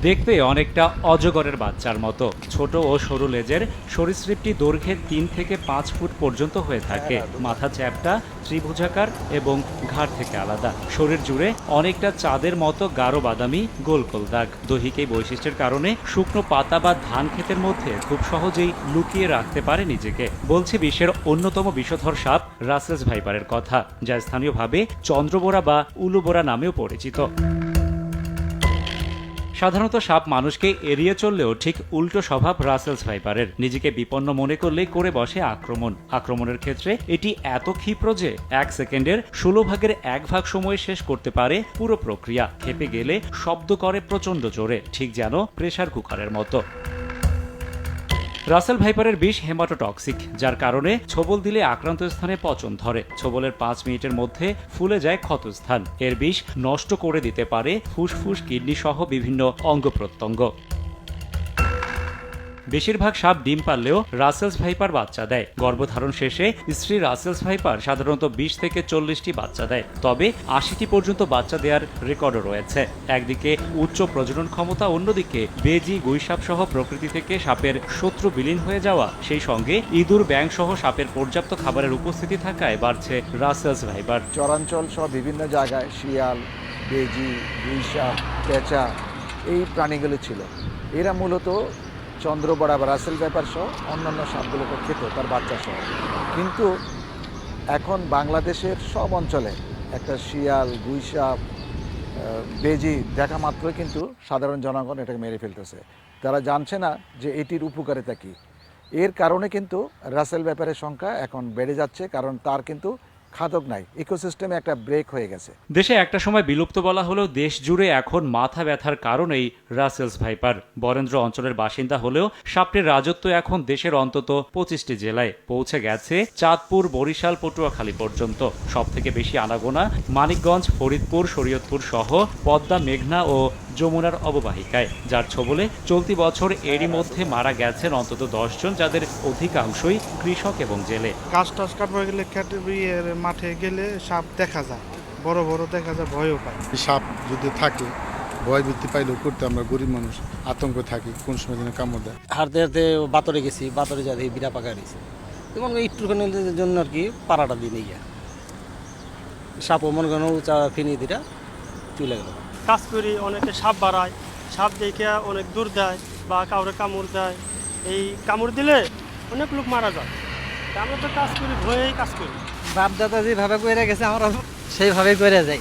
দেখতে অনেকটা অজগরের বাচ্চার মতো। ছোট ও সরু লেজের সরীসৃপটি দৈর্ঘ্যে ৩ থেকে ৫ ফুট পর্যন্ত হয়ে থাকে। মাথা চ্যাপ্টা, ত্রিভুজাকার এবং ঘাড় থেকে আলাদা। শরীর জুড়ে অনেকটা চাঁদের মতো গাঢ় বাদামি গোল গোল দাগ। দৈহিক এই বৈশিষ্ট্যের কারণে শুকনো পাতা বা ধান ক্ষেতের মধ্যে খুব সহজেই লুকিয়ে রাখতে পারে নিজেকে। বলছে বিশ্বের অন্যতম বিষধর সাপ রাসেলস ভাইপারের কথা, যা স্থানীয়ভাবে চন্দ্রবোরা বা উলুবোরা নামেও পরিচিত। সাধারণত সাপ মানুষকে এড়িয়ে চললেও ঠিক উল্টো স্বভাব রাসেলস ভাইপারের। নিজেকে বিপন্ন মনে করলেই করে বসে আক্রমণের ক্ষেত্রে এটি এত ক্ষিপ্র যে ১ সেকেন্ডের ১৬ ভাগের ১ ভাগ সময় শেষ করতে পারে পুরো প্রক্রিয়া। খেপে গেলে শব্দ করে প্রচণ্ড জোরে, ঠিক যেন প্রেসার কুকারের মতো। রাসেল ভাইপারের বিষ হেমাটোটক্সিক, যার কারণে ছোবল দিলে আক্রান্ত স্থানে পচন ধরে। ছোবলের ৫ মিনিটের মধ্যে ফুলে যায় ক্ষতস্থান। এর বিষ নষ্ট করে দিতে পারে ফুসফুস, কিডনি সহ বিভিন্ন অঙ্গ প্রত্যঙ্গ। বেশিরভাগ সাপ ডিম পারলেও রাসেলস ভাইপার বাচ্চা দেয়। গর্ভধারণ শেষে স্ত্রী রাসেলস ভাইপার সাধারণত ২০ থেকে ৪০টি বাচ্চা দেয়, তবে ৮০টি পর্যন্ত বাচ্চা দেওয়ার রেকর্ডও রয়েছে। একদিকে উচ্চ প্রজনন ক্ষমতা, অন্যদিকে বেজি, গুইসাপ সহ প্রকৃতি থেকে সাপের শত্রু বিলীন হয়ে যাওয়া, সেই সঙ্গে ইঁদুর, ব্যাঙ সহ সাপের পর্যাপ্ত খাবারের উপস্থিতি থাকায় বাড়ছে রাসেলস ভাইপার। চরাঞ্চল সহ বিভিন্ন জায়গায় শিয়াল, বেজি, গুইসাপ, পেঁচা এই প্রাণীগুলো ছিল। এরা মূলত চন্দ্রবড়া বা রাসেল ভাইপার সহ অন্যান্য সাপগুলোকে খেত, তার বাচ্চা সহ। কিন্তু এখন বাংলাদেশের সব অঞ্চলে একটা শিয়াল, গুইসাপ, বেজি দেখা মাত্রই কিন্তু সাধারণ জনগণ এটাকে মেরে ফেলতেছে। তারা জানছে না যে এটির উপকারিতা কী। এর কারণে কিন্তু রাসেল ভাইপারের সংখ্যা এখন বেড়ে যাচ্ছে, কারণ তার কিন্তু খাদক নাই, ইকোসিস্টেমে একটা ব্রেক হয়ে গেছে। দেশে একটা সময় বিলুপ্ত বলা হলেও দেশ জুড়ে এখন মাথা ব্যথার কারণেই রাসেলস ভাইপার। বরেন্দ্র অঞ্চলের বাসিন্দা হলেও সাপটির রাজত্ব এখন দেশের অন্তত ২৫টি জেলায় পৌঁছে গেছে, চাঁদপুর, বরিশাল, পটুয়াখালী পর্যন্ত। সবথেকে বেশি আনাগোনা মানিকগঞ্জ, ফরিদপুর, শরীয়তপুর সহ পদ্মা, মেঘনা ও যমুনার অববাহিকায়, যার ছোবলে চলতি বছর এরই মধ্যে মারা গেছেন অন্তত ১০ জন, যাদের অধিকাংশই কৃষক এবং জেলে। গাছ টাছ কাটবা গেলে মাঠে গেলে সাপ দেখা যায়, বড় বড় দেখা যায়, ভয়ও পায়। সাপ যদি থাকে, ভয় বৃত্তি পাইলেও করতে আমরা গরিব মানুষ আতঙ্ক থাকি, কোন সময় যেন কামড় দেয়। হারতে হারতে বাতরে গেছি, বাতরে যাতে বিড়া পাকা দিয়েছে, যেমন একটুখানির জন্য আর কি পাড়াটা দিয়ে গিয়া সাপও মনে করেন উঁচা ফিনি দিটা চলে গেল। কাজ করি, অনেকে সাপ বাড়ায়, সাপ দেখে অনেক দূর দেয় বা কাউরে কামড় দেয়। এই কামড় দিলে অনেক লোক মারা যায়। আমরা তো কাজ করি, ভয়েই কাজ করি। বাপ দাদা যেভাবে করে গেছে আমরা সেইভাবে করে যাই,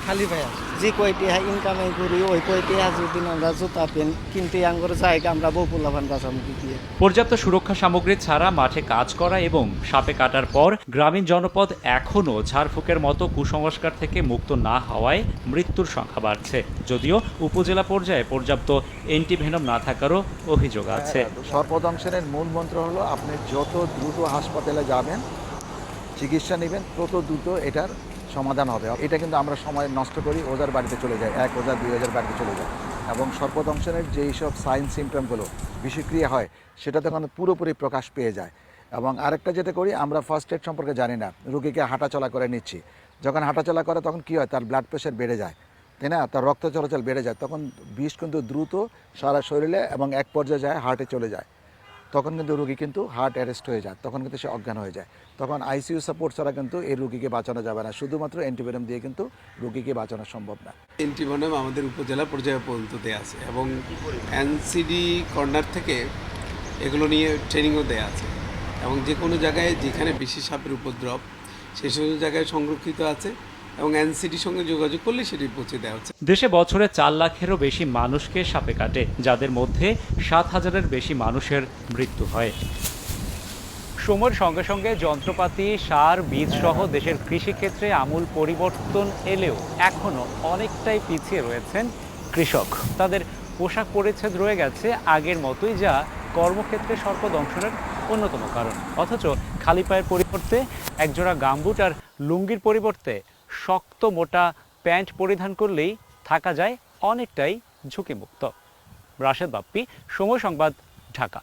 খালি পায়া যে কয়টি ইনকামে করি ওই কয়টি যদি আমরা জুতা পেন কিনতে আঙ্গুর যাই, আমরা বউ পোলাভান বাঁচামুখি দিয়ে। পর্যাপ্ত সুরক্ষা সামগ্রী ছাড়া মাঠে কাজ করা এবং সাপে কাটার পর গ্রামীণ জনপদ এখনও ঝাড়ফুঁকের মতো কুসংস্কার থেকে মুক্ত না হওয়ায় মৃত্যুর সংখ্যা বাড়ছে, যদিও উপজেলা পর্যায়ে পর্যাপ্ত অ্যান্টিভেনম না থাকারও অভিযোগ আছে। সর্পদংশনের মূল মন্ত্র হলো আপনি যত দ্রুত হাসপাতালে যাবেন, চিকিৎসা নেবেন, তত দ্রুত এটার সমাধান হবে। এটা কিন্তু আমরা সময় নষ্ট করি, ওজার বাড়িতে চলে যায়, ১ ওজার ২ ওজার বাড়িতে চলে যায়, এবং সর্পদংশনের যেই সব সাইন সিমটমগুলো বিষক্রিয়া হয় সেটা তখন পুরোপুরি প্রকাশ পেয়ে যায়। এবং আরেকটা যেটা করি, আমরা ফার্স্ট এড সম্পর্কে জানি না, রুগীকে হাঁটাচলা করে নিচ্ছি। যখন হাঁটাচলা করে তখন কী হয়, তার ব্লাড প্রেশার বেড়ে যায়, তাই না, তার রক্ত চলাচল বেড়ে যায়, তখন বিষ কিন্তু দ্রুত সারা শরীরে এবং এক পর্যায়ে যায় হার্টে চলে যায়। তখন কিন্তু রুগী কিন্তু হার্ট অ্যারেস্ট হয়ে যায়, তখন কিন্তু সে অজ্ঞান হয়ে যায়। তখন আইসিইউ সাপোর্ট ছাড়া কিন্তু এই রুগীকে বাঁচানো যাবে না, শুধুমাত্র অ্যান্টিভেনম দিয়ে কিন্তু রুগীকে বাঁচানো সম্ভব না। অ্যান্টিভেনম আমাদের উপজেলা পর্যায়ে পর্যন্ত দেওয়া আছে, এবং এনসিডি কর্নার থেকে এগুলো নিয়ে ট্রেনিংও দেওয়া আছে, এবং যে কোনো জায়গায় যেখানে বেশি সাপের উপদ্রব সেই সমস্ত জায়গায় সংরক্ষিত আছে, এবং এনসিডির সঙ্গে যোগাযোগ করলে সেটি পৌঁছে দেওয়া হচ্ছে। দেশে বছরে ৪ লাখেরও বেশি মানুষকে সাপে কাটে, যাদের মধ্যে ৭,০০০-এর বেশি মানুষের মৃত্যু হয়। সময়ের সঙ্গে সঙ্গে যন্ত্রপাতি, সার, বীজ সহ দেশের কৃষিক্ষেত্রে আমূল পরিবর্তন এলেও এখনও অনেকটাই পিছিয়ে রয়েছেন কৃষক। তাদের পোশাক পরিচ্ছদ রয়ে গেছে আগের মতোই, যা কর্মক্ষেত্রে সর্পদংশনের অন্যতম কারণ। অথচ খালি পায়ের পরিবর্তে একজোড়া গামবুট আর লুঙ্গির পরিবর্তে শক্ত মোটা প্যান্ট পরিধান করলেই থাকা যায় অনেকটাই ঝুঁকিমুক্ত। রাশেদ বাপ্পি, সময় সংবাদ, ঢাকা।